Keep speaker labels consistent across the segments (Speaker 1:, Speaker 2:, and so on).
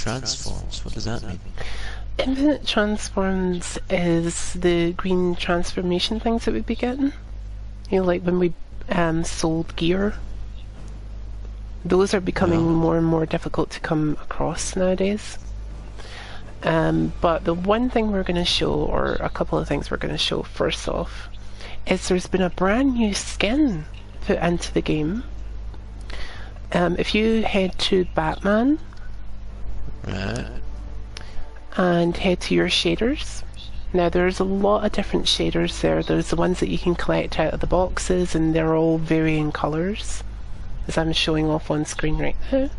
Speaker 1: transforms. What does that mean?
Speaker 2: Infinite transforms is the green transformation things that we'd be getting. You know, like when we sold gear. Those are becoming more and more difficult to come across nowadays. But the one thing we're going to show, or a couple of things we're going to show first off, is there's been a brand new skin put into the game. If you head to Batman,
Speaker 1: Right.
Speaker 2: and head to your shaders. Now there's a lot of different shaders there. There's the ones that you can collect out of the boxes, and they're all varying colours, as I'm showing off on screen right now.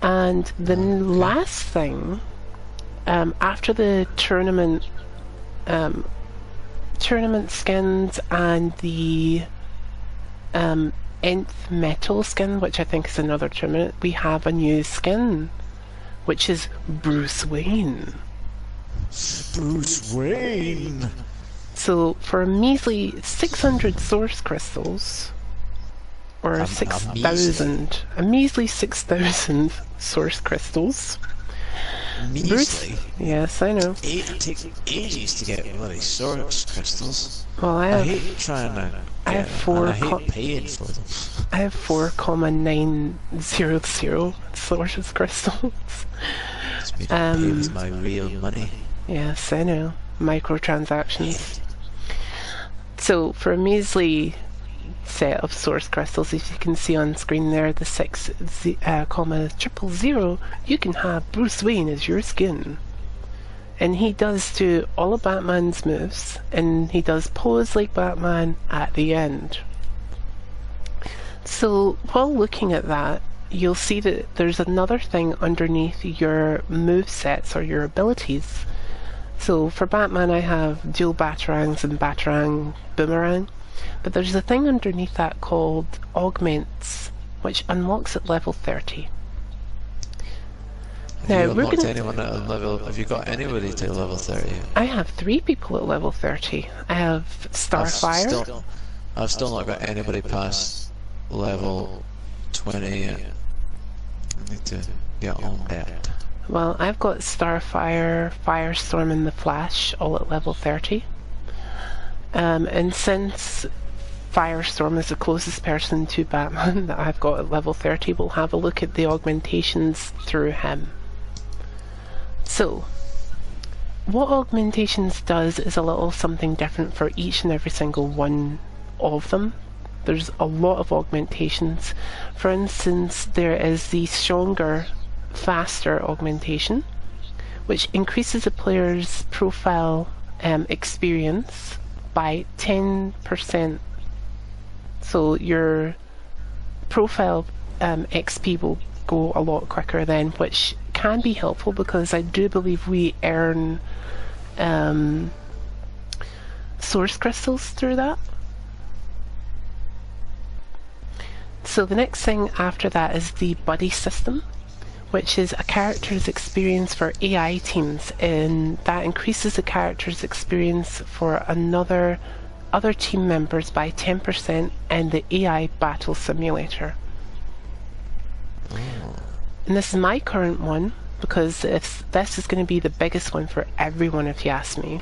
Speaker 2: And the last thing, after the tournament skins and the nth metal skin, which I think is another tournament, we have a new skin, which is Bruce Wayne.
Speaker 1: Bruce Wayne!
Speaker 2: So for a measly 600 source crystals, or 6,000, a measly 6,000 source crystals.
Speaker 1: Measly?
Speaker 2: Bruce, yes, I know.
Speaker 1: It takes ages to get bloody source crystals.
Speaker 2: Well,
Speaker 1: I hate trying to get them, and I hate paying for them.
Speaker 2: I have 4,900 source crystals.
Speaker 1: It's me to pay with my real money.
Speaker 2: Yes, I know. Microtransactions. So for a measly set of source crystals, as you can see on screen there, the 6,000, you can have Bruce Wayne as your skin. And he does do all of Batman's moves, and he does pose like Batman at the end. So while looking at that, you'll see that there's another thing underneath your move sets or your abilities. So for Batman I have dual batarangs and batarang boomerang, but there's a thing underneath that called augments, which unlocks at level 30.
Speaker 1: Have you unlocked anyone at a level? Have you got anybody to level 30?
Speaker 2: I have 3 people at level 30. I have Starfire.
Speaker 1: I've still not got anybody past level 20 yet. I need to get on that.
Speaker 2: Well, I've got Starfire, Firestorm and the Flash all at level 30. And since Firestorm is the closest person to Batman that I've got at level 30, we'll have a look at the augmentations through him. So, what augmentations does is a little something different for each and every single one of them. There's a lot of augmentations. For instance, there is the stronger, faster augmentation, which increases a player's profile experience by 10%. So your profile XP will go a lot quicker then, which can be helpful because I do believe we earn source crystals through that. So the next thing after that is the buddy system, which is a character's experience for AI teams, and that increases the character's experience for other team members by 10% in the AI battle simulator. And this is my current one, because this is going to be the biggest one for everyone if you ask me.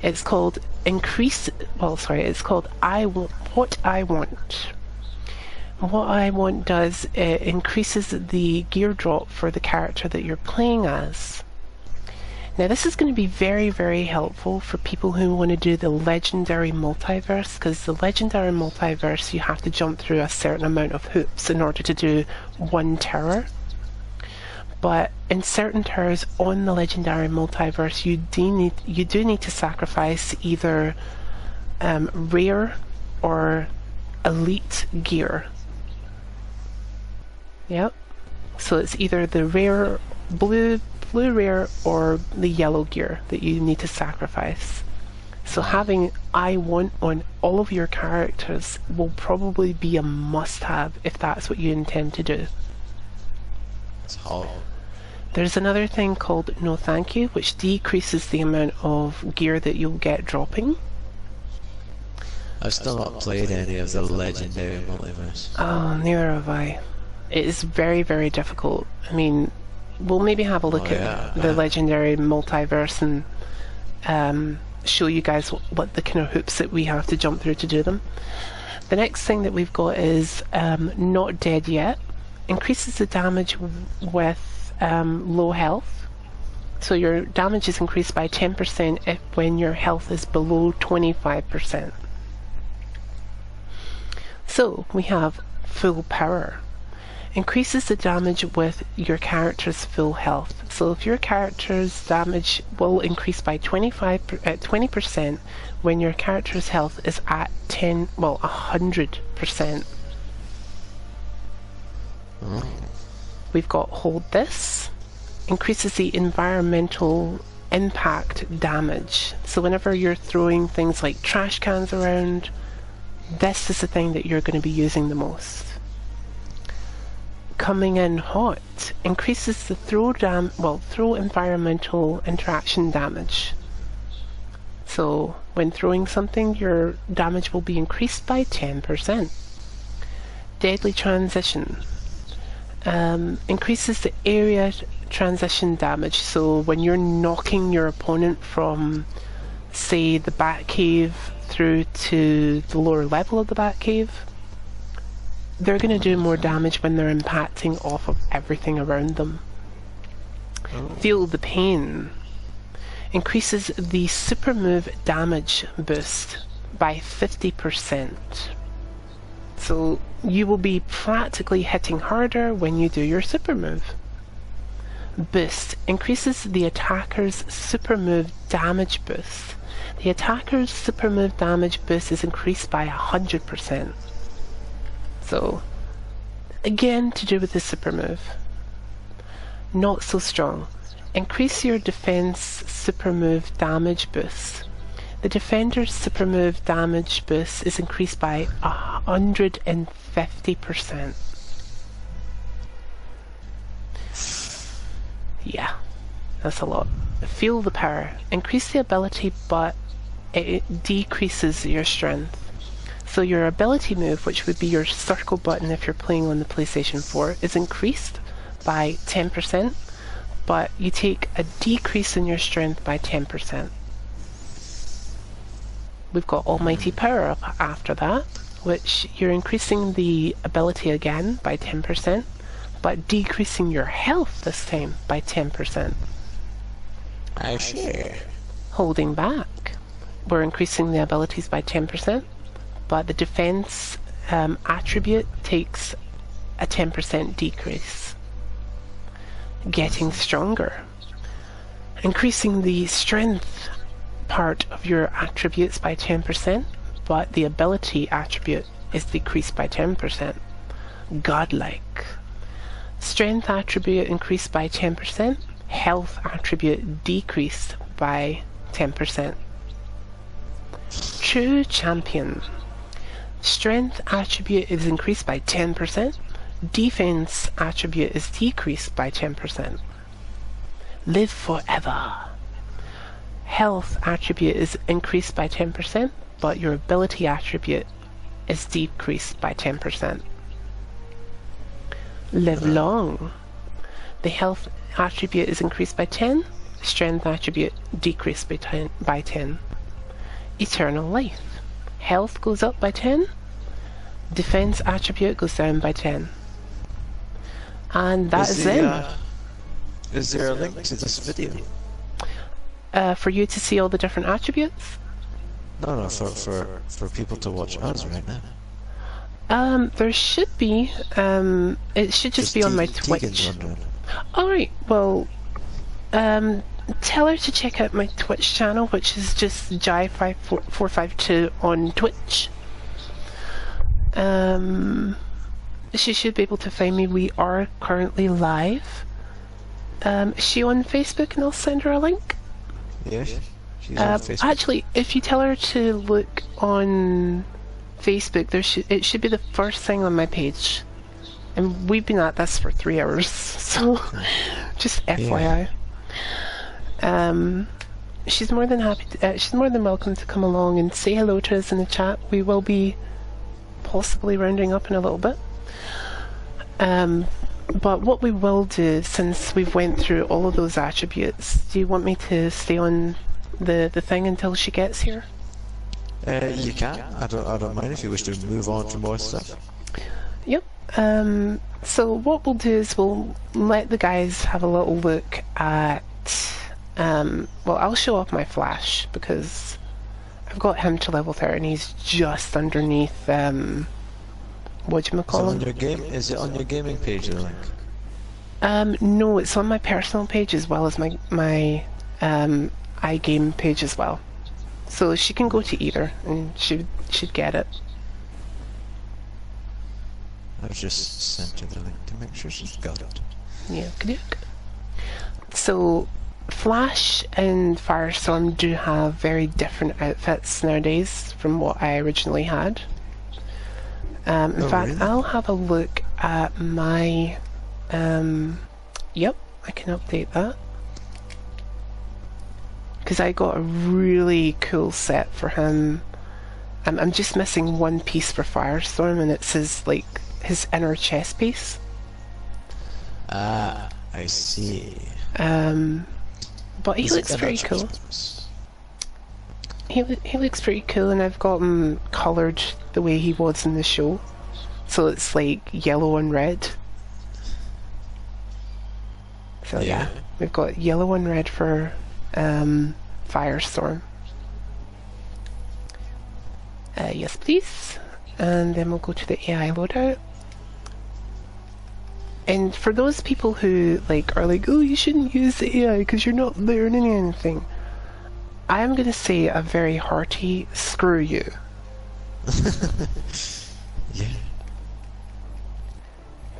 Speaker 2: It's called it's called What I Want. What I Want does, it increases the gear drop for the character that you're playing as. Now this is going to be very, very helpful for people who want to do the legendary multiverse, because the legendary multiverse you have to jump through a certain amount of hoops in order to do one tower. But in certain towers on the legendary multiverse you do need to sacrifice either rare or elite gear. Yep. So it's either the rare blue rare or the yellow gear that you need to sacrifice. So having I Want on all of your characters will probably be a must-have if that's what you intend to do.
Speaker 1: It's hard.
Speaker 2: There's another thing called No Thank You, which decreases the amount of gear that you'll get dropping.
Speaker 1: I've still not played any of the legendary multiverse.
Speaker 2: Oh, neither have I. It is very, very difficult. I mean, we'll maybe have a look at the legendary multiverse and show you guys what the kind of hoops that we have to jump through to do them. The next thing that we've got is Not Dead Yet. Increases the damage with low health. So your damage is increased by 10% when your health is below 25%. So we have Full Power. Increases the damage with your character's full health. So if your character's damage will increase by 20% when your character's health is at 100%. We've got Hold This. Increases the environmental impact damage. So whenever you're throwing things like trash cans around, this is the thing that you're going to be using the most. Coming in Hot increases the throw environmental interaction damage. So when throwing something, your damage will be increased by 10%. Deadly Transition increases the area transition damage. So when you're knocking your opponent from, say, the Batcave through to the lower level of the Batcave, they're going to do more damage when they're impacting off of everything around them. Feel the Pain increases the super move damage boost by 50%. So you will be practically hitting harder when you do your super move. Boost increases the attacker's super move damage boost. The attacker's super move damage boost is increased by 100%. So, again, to do with the super move. Not So Strong. Increase your defense super move damage boost. The defender's super move damage boost is increased by 150%. Yeah, that's a lot. Feel the Power. Increase the ability, but it decreases your strength. So your ability move, which would be your circle button if you're playing on the PlayStation 4, is increased by 10%, but you take a decrease in your strength by 10%. We've got Almighty Power up after that, which you're increasing the ability again by 10%, but decreasing your health this time by 10%.
Speaker 1: I see.
Speaker 2: Holding Back. We're increasing the abilities by 10%, but the defense attribute takes a 10% decrease. Getting Stronger. Increasing the strength part of your attributes by 10%, but the ability attribute is decreased by 10%. Godlike. Strength attribute increased by 10%, health attribute decreased by 10%. True Champion. Strength attribute is increased by 10%, defense attribute is decreased by 10%. Live Forever. Health attribute is increased by 10%, but your ability attribute is decreased by 10%. Live Long. The health attribute is increased by 10, strength attribute decreased by 10. Eternal Life. Health goes up by 10, defense attribute goes down by 10. And that is it.
Speaker 1: Is there a link to this video?
Speaker 2: For you to see all the different attributes?
Speaker 1: No, for people to watch us right now.
Speaker 2: There should be. It should just be on my Twitch. Alright, well, tell her to check out my Twitch channel, which is just Jai452 on Twitch. She should be able to find me. We are currently live. Is she on Facebook, and I'll send her a link?
Speaker 1: Yes, she's on Facebook.
Speaker 2: Actually, if you tell her to look on Facebook, it should be the first thing on my page. And we've been at this for 3 hours, so just FYI. She's more than happy. She's more than welcome to come along and say hello to us in the chat. We will be possibly rounding up in a little bit. But what we will do, since we've went through all of those attributes, do you want me to stay on the thing until she gets here?
Speaker 1: You can. I don't mind if you wish to move on to more stuff.
Speaker 2: Yep. So what we'll do is we'll let the guys have a little look at. Well, I'll show off my flash because I've got him to level 30 and he's just underneath. Whatchamacallit?
Speaker 1: Is it on your gaming page, the link?
Speaker 2: No, it's on my personal page as well as my iGame page as well. So she can go to either and she should get it.
Speaker 1: I've just sent her the link to make sure she's got it.
Speaker 2: Yeah, good. So Flash and Firestorm do have very different outfits nowadays from what I originally had. In fact,
Speaker 1: really?
Speaker 2: I'll have a look at my... yep, I can update that. Because I got a really cool set for him. I'm just missing one piece for Firestorm, and it's his, like, his inner chest piece.
Speaker 1: Ah, I see.
Speaker 2: But he looks pretty cool. He looks pretty cool, and I've got him coloured the way he was in the show. So it's like yellow and red. So yeah, we've got yellow and red for Firestorm. Yes please. And then we'll go to the AI loadout. And for those people who are like, oh, you shouldn't use the AI because you're not learning anything, I am going to say a very hearty screw you.
Speaker 1: Yeah.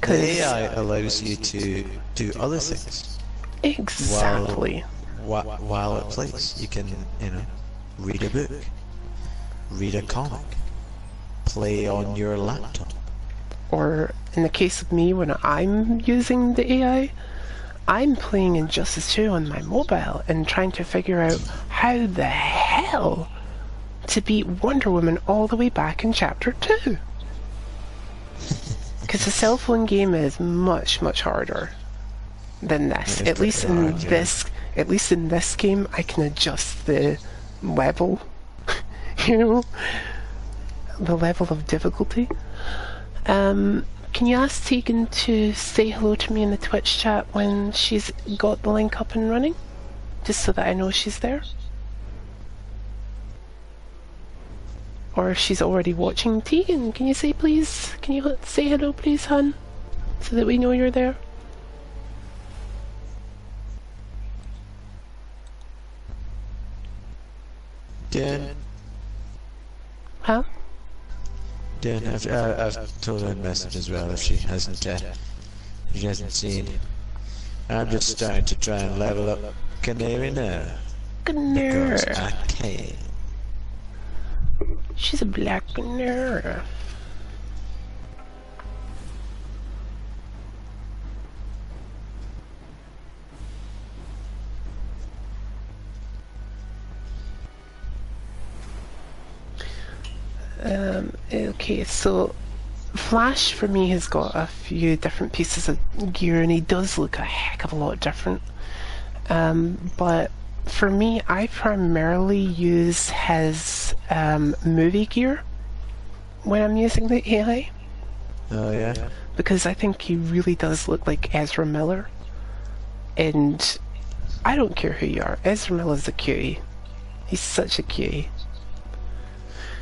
Speaker 1: The AI allows you to do other things.
Speaker 2: Exactly.
Speaker 1: While it plays, you can, read a book, read a comic, play on your laptop.
Speaker 2: Or in the case of me, when I'm using the AI, I'm playing Injustice 2 on my mobile and trying to figure out how the hell to beat Wonder Woman all the way back in Chapter 2. Because the cell phone game is much, much harder than this. At least in this game, I can adjust the level, the level of difficulty. Can you ask Tegan to say hello to me in the Twitch chat when she's got the link up and running? Just so that I know she's there. Or if she's already watching. Tegan, can you say please? Can you say hello please, hun? So that we know you're there.
Speaker 1: Dan?
Speaker 2: Huh?
Speaker 1: Dan, I've told her a message as well if she hasn't seen. I'm just starting to try and level up Canary now. Because I can.
Speaker 2: She's a black canary. Okay, so Flash for me has got a few different pieces of gear and he does look a heck of a lot different. But for me, I primarily use his movie gear when I'm using the AI.
Speaker 1: Oh yeah?
Speaker 2: Because I think he really does look like Ezra Miller. And I don't care who you are, Ezra Miller's a cutie. He's such a cutie.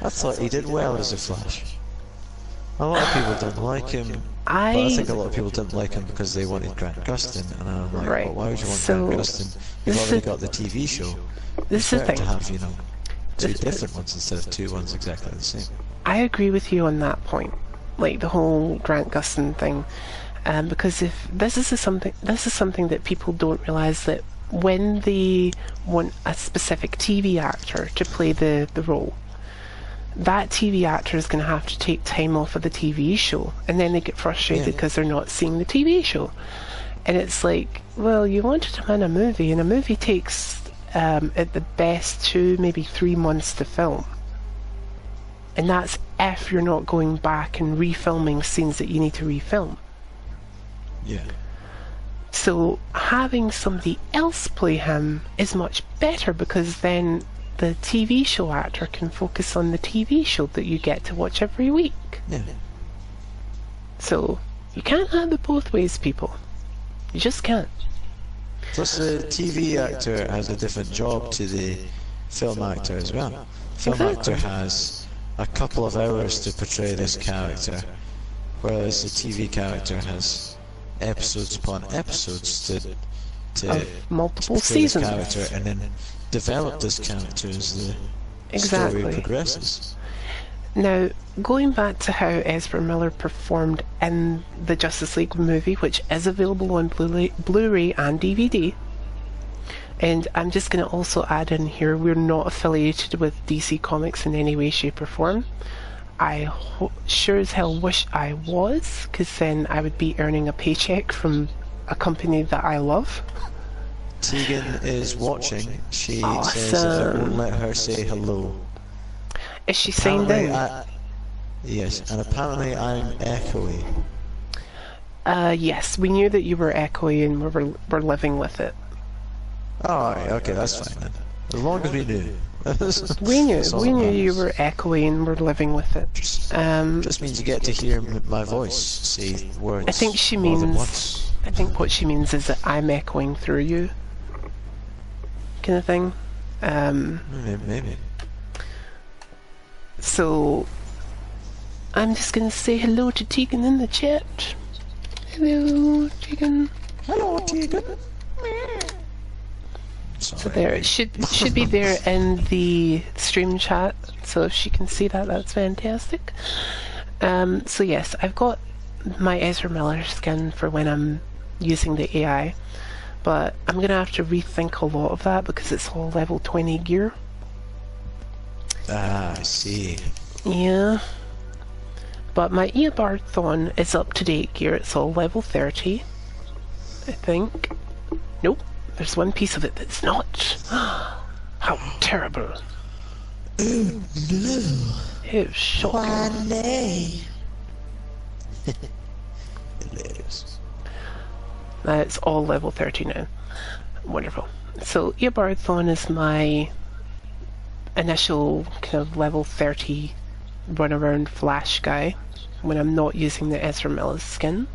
Speaker 1: I thought he did well as a Flash. A lot of people didn't like him, but I think a lot of people didn't like him because they wanted Grant Gustin, and I'm like, well, why would you want Grant Gustin? You've already got the TV show.
Speaker 2: This is the thing.
Speaker 1: To have, two different ones instead of two ones exactly the same.
Speaker 2: I agree with you on that point, like the whole Grant Gustin thing, because if this is something that people don't realize, that when they want a specific TV actor to play the role, that TV actor is going to have to take time off of the TV show, and then they get frustrated because they're not seeing the TV show. And it's like, well, you wanted him in a movie, and a movie takes at the best 2, maybe 3 months to film. And that's if you're not going back and refilming scenes that you need to refilm.
Speaker 1: Yeah.
Speaker 2: So having somebody else play him is much better, because then the TV show actor can focus on the TV show that you get to watch every week.
Speaker 1: Yeah.
Speaker 2: So you can't have it both ways, people. You just can't.
Speaker 1: Plus the TV actor has a different job to the film actor as well. Film actor has a couple of hours to portray this character, whereas the TV character has episodes upon episodes to
Speaker 2: multiple
Speaker 1: portray this
Speaker 2: seasons
Speaker 1: character and then develop this character as the story progresses.
Speaker 2: Now, going back to how Ezra Miller performed in the Justice League movie, which is available on Blu-ray and DVD, and I'm just going to also add in here, we're not affiliated with DC Comics in any way, shape or form. I sure as hell wish I was, because then I would be earning a paycheck from a company that I love.
Speaker 1: Tegan is watching. She says that I won't let her say hello.
Speaker 2: Is she signed in?
Speaker 1: Yes, and apparently I'm echoey.
Speaker 2: Yes, we knew that you were echoey and we're living with it.
Speaker 1: Alright, okay, that's fine then. As long as we knew.
Speaker 2: we knew you were echoey and we're living with it.
Speaker 1: Just means you get to hear my voice say words.
Speaker 2: I think she means. I think what she means is that I'm echoing through you, kind of thing.
Speaker 1: Maybe.
Speaker 2: So I'm just gonna say hello to Tegan in the chat. Hello, Tegan.
Speaker 1: Hello, Tegan.
Speaker 2: So there, it should be there in the stream chat, so if she can see that, that's fantastic. So yes, I've got my Ezra Miller skin for when I'm using the AI, but I'm going to have to rethink a lot of that because it's all level 20 gear.
Speaker 1: Ah, I see.
Speaker 2: Yeah. But my Eobard Thon is up-to-date gear, it's all level 30, I think. Nope. There's one piece of it that's not. How terrible.
Speaker 1: Oh no.
Speaker 2: It's shocking.
Speaker 1: One day. Hilarious.
Speaker 2: It's all level 30 now. Wonderful. So Eobard Thon is my initial kind of level 30 run around flash guy when I'm not using the Ezra Miller skin.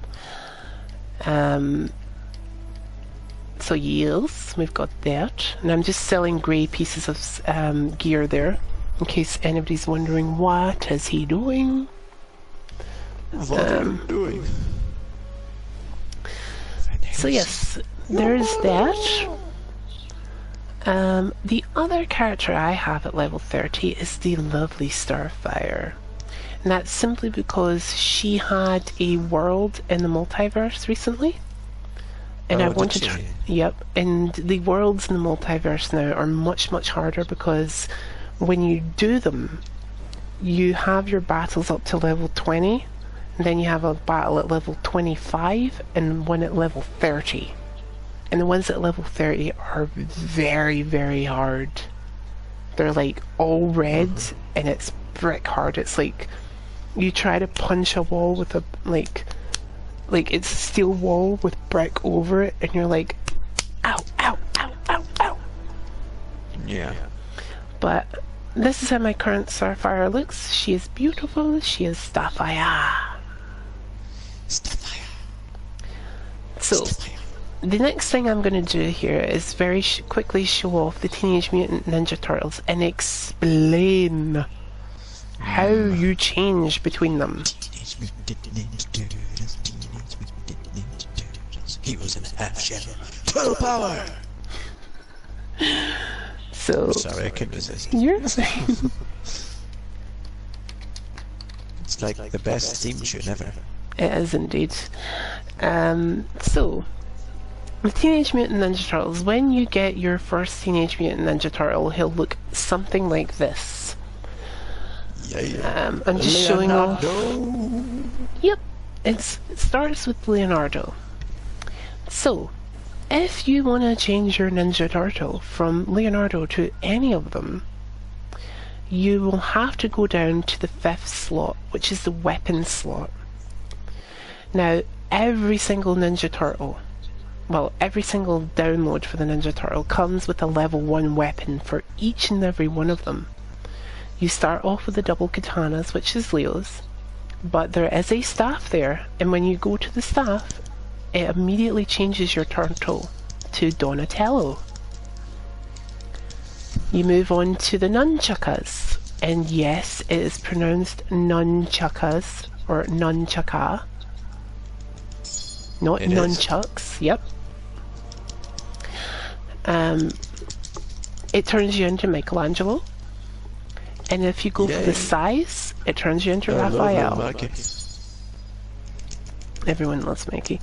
Speaker 2: So yes, we've got that, and I'm just selling grey pieces of gear there, in case anybody's wondering what is he doing.
Speaker 1: What are you doing?
Speaker 2: So yes, there's that. The other character I have at level 30 is the lovely Starfire, and that's simply because she had a world in the multiverse recently. And I wanted to, yep, and the worlds in the multiverse now are much, much harder because when you do them, you have your battles up to level 20, and then you have a battle at level 25 and one at level 30. And the ones at level 30 are very, very hard. They're like all red, and it's brick hard. It's like you try to punch a wall with a, like it's a steel wall with brick over it, and you're like, ow, ow, ow, ow, ow.
Speaker 1: Yeah.
Speaker 2: But this is how my current Starfire looks. She is beautiful. She is Starfire.
Speaker 1: Starfire.
Speaker 2: So, the next thing I'm going to do here is very quickly show off the Teenage Mutant Ninja Turtles and explain how you change between them.
Speaker 1: Teenage Mutant Ninja Turtles. Heroes in a half shell. Turtle power!
Speaker 2: So...
Speaker 1: Sorry, I couldn't resist.
Speaker 2: You're saying...
Speaker 1: It's like the best theme tune ever.
Speaker 2: It is indeed. So... The Teenage Mutant Ninja Turtles, when you get your first Teenage Mutant Ninja Turtle, he'll look something like this.
Speaker 1: Yeah.
Speaker 2: I'm just showing off... Yep. It starts with Leonardo. So, if you want to change your Ninja Turtle from Leonardo to any of them, you will have to go down to the 5th slot, which is the weapon slot. Now, every single Ninja Turtle, well, every single download for the Ninja Turtle comes with a level 1 weapon for each and every one of them. You start off with the double katanas, which is Leo's, but there is a staff there, and when you go to the staff, it immediately changes your turtle to Donatello. You move on to the nunchuckas, and yes, it is pronounced nunchuckas, or nunchaka. Not it nunchucks, is. Yep. It turns you into Michelangelo. And if you go for the size, it turns you into Raphael. Everyone loves Mikey.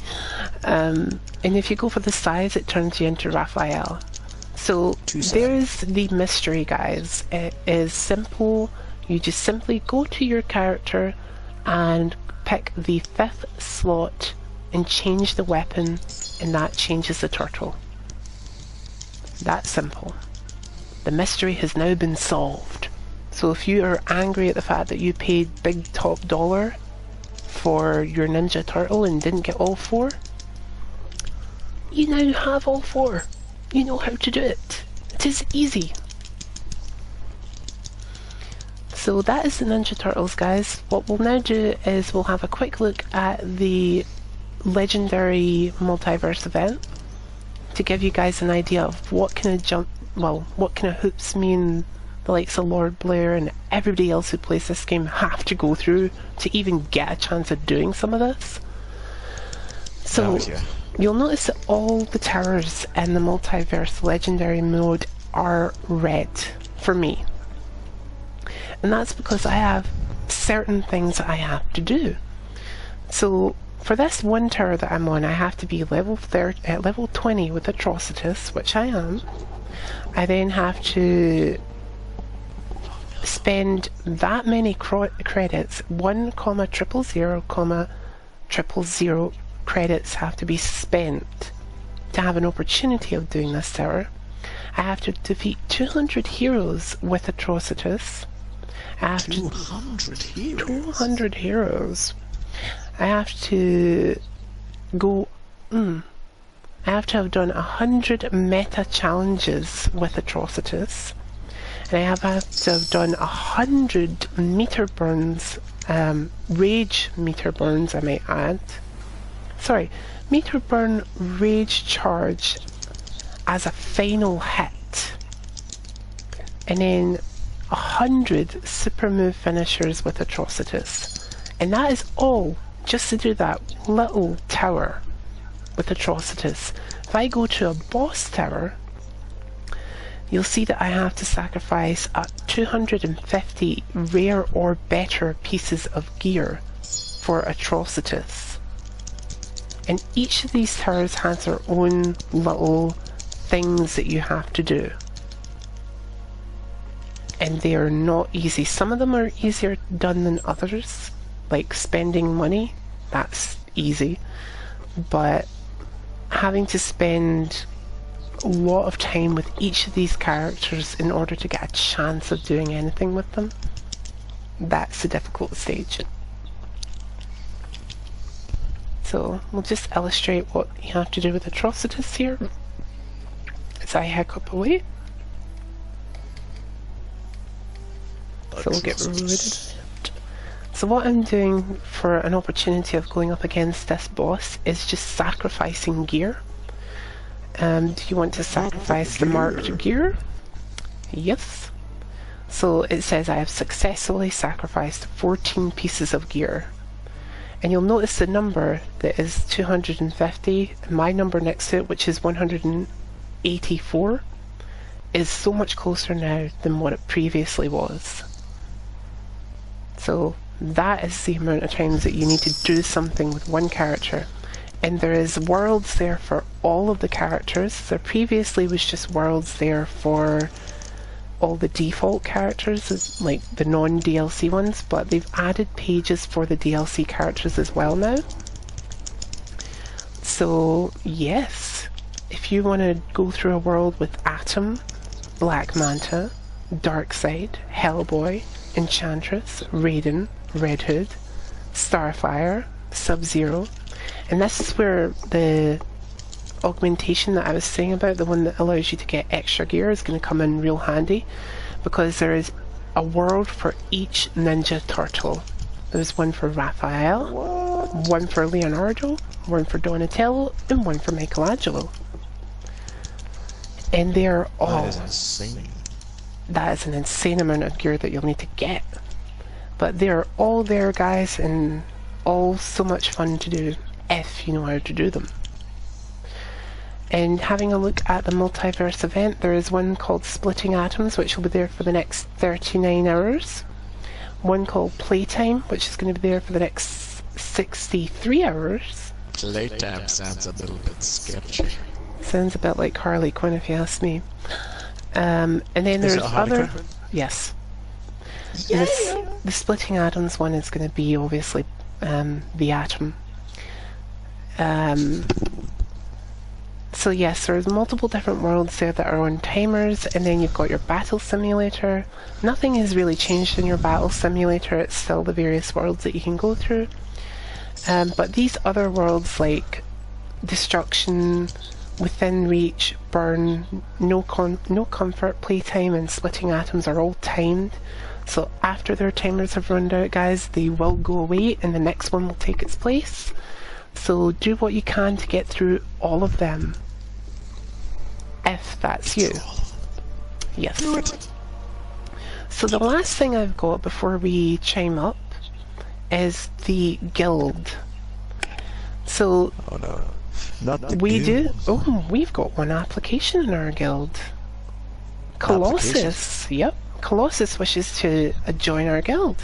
Speaker 2: And if you go for the size, it turns you into Raphael. So there's the mystery, guys. It is simple. You just simply go to your character and pick the 5th slot and change the weapon, and that changes the turtle. That simple. The mystery has now been solved. So if you are angry at the fact that you paid big top dollar for your Ninja Turtle and didn't get all 4, you now have all 4. You know how to do it. It is easy. So that is the Ninja Turtles, guys. What we'll now do is we'll have a quick look at the legendary multiverse event to give you guys an idea of what kind of hoops me and the likes of Lord Blair and everybody else who plays this game have to go through to even get a chance of doing some of this. So you'll notice that all the towers in the multiverse legendary mode are red for me. And that's because I have certain things that I have to do. So for this one tower that I'm on, I have to be level 20 with Atrocitus, which I am. I then have to spend that many credits, 1,000,000 credits have to be spent to have an opportunity of doing this tower. I have to defeat 200 heroes with Atrocitus.
Speaker 1: 200 heroes?
Speaker 2: 200 heroes. I have to go... I have to have done 100 meta challenges with Atrocitus. And I have to have done 100 meter burns, rage meter burns I might add. Sorry, meter burn rage charge as a final hit. And then 100 super move finishers with Atrocitus. And that is all just to do that little tower with Atrocitus. If I go to a boss tower, you'll see that I have to sacrifice 250 rare or better pieces of gear for Atrocitus. And each of these towers has their own little things that you have to do. And they are not easy. Some of them are easier done than others, like spending money, that's easy. But having to spend a lot of time with each of these characters in order to get a chance of doing anything with them, that's the difficult stage. So we'll just illustrate what you have to do with Atrocitus here as I hiccup away. So we'll get rid of it. So what I'm doing for an opportunity of going up against this boss is just sacrificing gear. Do you want to sacrifice the marked gear? Yes. So it says I have successfully sacrificed 14 pieces of gear. And you'll notice the number that is 250, my number next to it, which is 184, is so much closer now than what it previously was. So that is the amount of times that you need to do something with one character. And there is worlds there for all of the characters. There previously was just worlds there for all the default characters, like the non-DLC ones, but they've added pages for the DLC characters as well now. So yes, if you want to go through a world with Atom, Black Manta, Darkseid, Hellboy, Enchantress, Raiden, Red Hood, Starfire, Sub-Zero, And this is where the augmentation that I was saying about, the one that allows you to get extra gear, is going to come in real handy, because there is a world for each Ninja Turtle. There's one for Raphael, one for Leonardo, one for Donatello, and one for Michelangelo. And they're all...
Speaker 1: That is insane.
Speaker 2: That is an insane amount of gear that you'll need to get. But they're all there, guys, and all so much fun to do if you know how to do them. And having a look at the multiverse event, there is one called Splitting Atoms, which will be there for the next 39 hours. One called Playtime, which is going to be there for the next 63 hours.
Speaker 1: Playtime sounds a little bit sketchy.
Speaker 2: Sounds a bit like Harley Quinn, if you ask me. And then there's other... Yes. The Splitting Atoms one is going to be, obviously, the Atom. So yes, there's multiple different worlds there that are on timers, and then you've got your battle simulator. Nothing has really changed in your battle simulator, it's still the various worlds that you can go through. But these other worlds like Destruction, Within Reach, Burn, No Comfort, Playtime and Splitting Atoms are all timed. So after their timers have run out, guys, they will go away and the next one will take its place. So do what you can to get through all of them, if that's you. Yes. So the last thing I've got before we chime up is the guild. So
Speaker 1: oh no, not the
Speaker 2: we
Speaker 1: guild.
Speaker 2: we've got one application in our guild. Colossus. Yep. Colossus wishes to join our guild.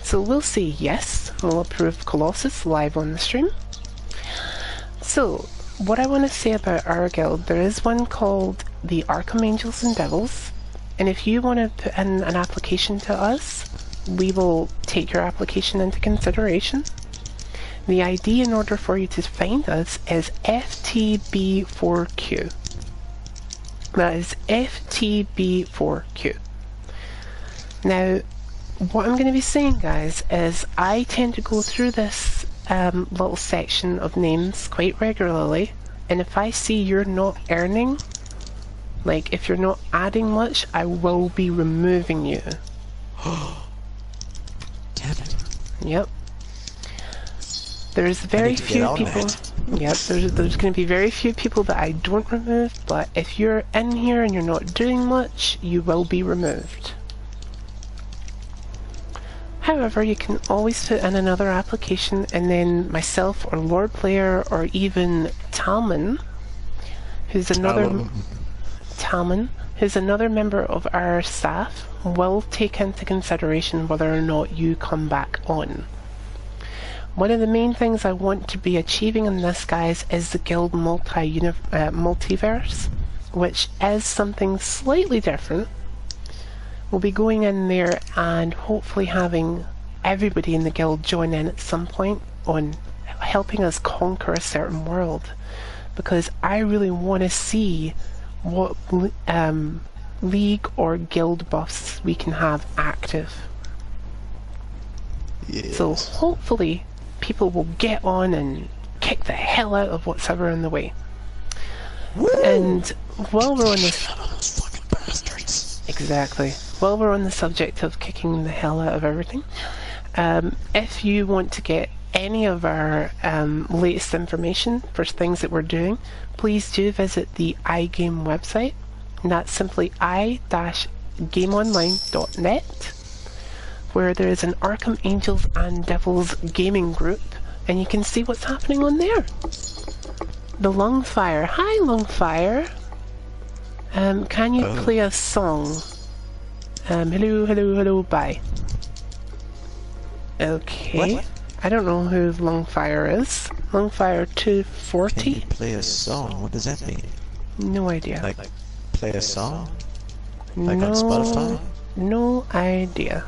Speaker 2: So we'll say yes, we'll approve Colossus live on the stream. So, what I want to say about our guild, there is one called the Archangels and Devils, and if you want to put in an application to us, we will take your application into consideration. The ID in order for you to find us is FTB4Q. That is FTB4Q. Now, what I'm going to be saying, guys, is I tend to go through this little section of names quite regularly, and if I see you're not earning, like if you're not adding much, I will be removing you.
Speaker 1: Damn it.
Speaker 2: Yep. There's very few people. Yep, there's going to be very few people that I don't remove, but if you're in here and you're not doing much, you will be removed. However, you can always put in another application, and then myself or Lord Blair or even Talman, who's another member of our staff, will take into consideration whether or not you come back on. One of the main things I want to be achieving in this, guys, is the guild multiverse, which is something slightly different. We'll be going in there and hopefully having everybody in the guild join in at some point on helping us conquer a certain world, because I really want to see what league or guild buffs we can have active.
Speaker 1: Yes.
Speaker 2: So hopefully people will get on and kick the hell out of what's ever in the way. Woo! And while we're on this...
Speaker 1: those fucking bastards.
Speaker 2: Exactly. While we're on the subject of kicking the hell out of everything, if you want to get any of our latest information for things that we're doing, please do visit the iGame website, and that's simply i-gameonline.net, where there is an Archangels and Devils gaming group, and you can see what's happening on there. The Lungfire. Hi, Lungfire. Can you play a song? Hello, hello, hello, bye. Okay.
Speaker 1: What?
Speaker 2: I don't know who Lungfire is. Lungfire 240?
Speaker 1: Can you play a song? What does that mean?
Speaker 2: No idea.
Speaker 1: Like, play a song? Like
Speaker 2: no,
Speaker 1: on Spotify?
Speaker 2: No idea.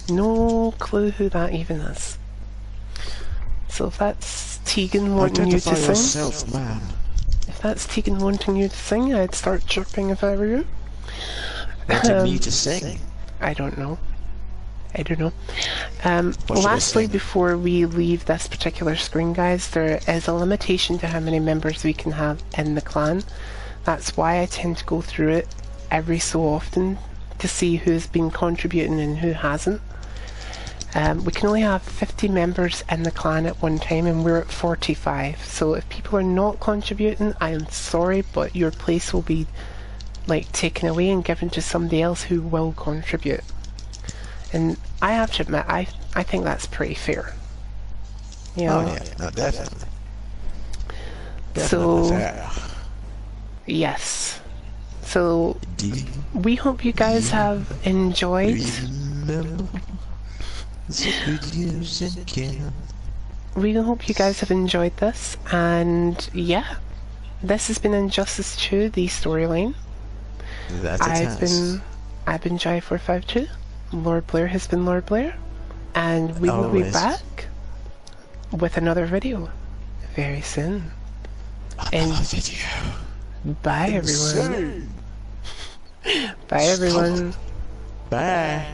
Speaker 2: No clue who that even is. So if that's Tegan wanting you to sing...
Speaker 1: yourself, man.
Speaker 2: If that's Tegan wanting you to sing, I'd start chirping if I were you.
Speaker 1: Wanting me to sing?
Speaker 2: I don't know. I don't know. Lastly, before we leave this particular screen, guys, there is a limitation to how many members we can have in the clan. That's why I tend to go through it every so often to see who's been contributing and who hasn't. We can only have 50 members in the clan at one time, and we're at 45. So if people are not contributing, I am sorry, but your place will be like taken away and given to somebody else who will contribute. And I have to admit, I think that's pretty fair. You know?
Speaker 1: Oh yeah, no, definitely.
Speaker 2: So,
Speaker 1: fair.
Speaker 2: Yes. So, we hope you guys have enjoyed. We hope you guys have enjoyed this, and yeah, this has been Injustice 2, the storyline. I've been Jai452. Lord Blair has been Lord Blair, and we will be back with another video very soon. Bye everyone. Bye everyone.
Speaker 1: Bye.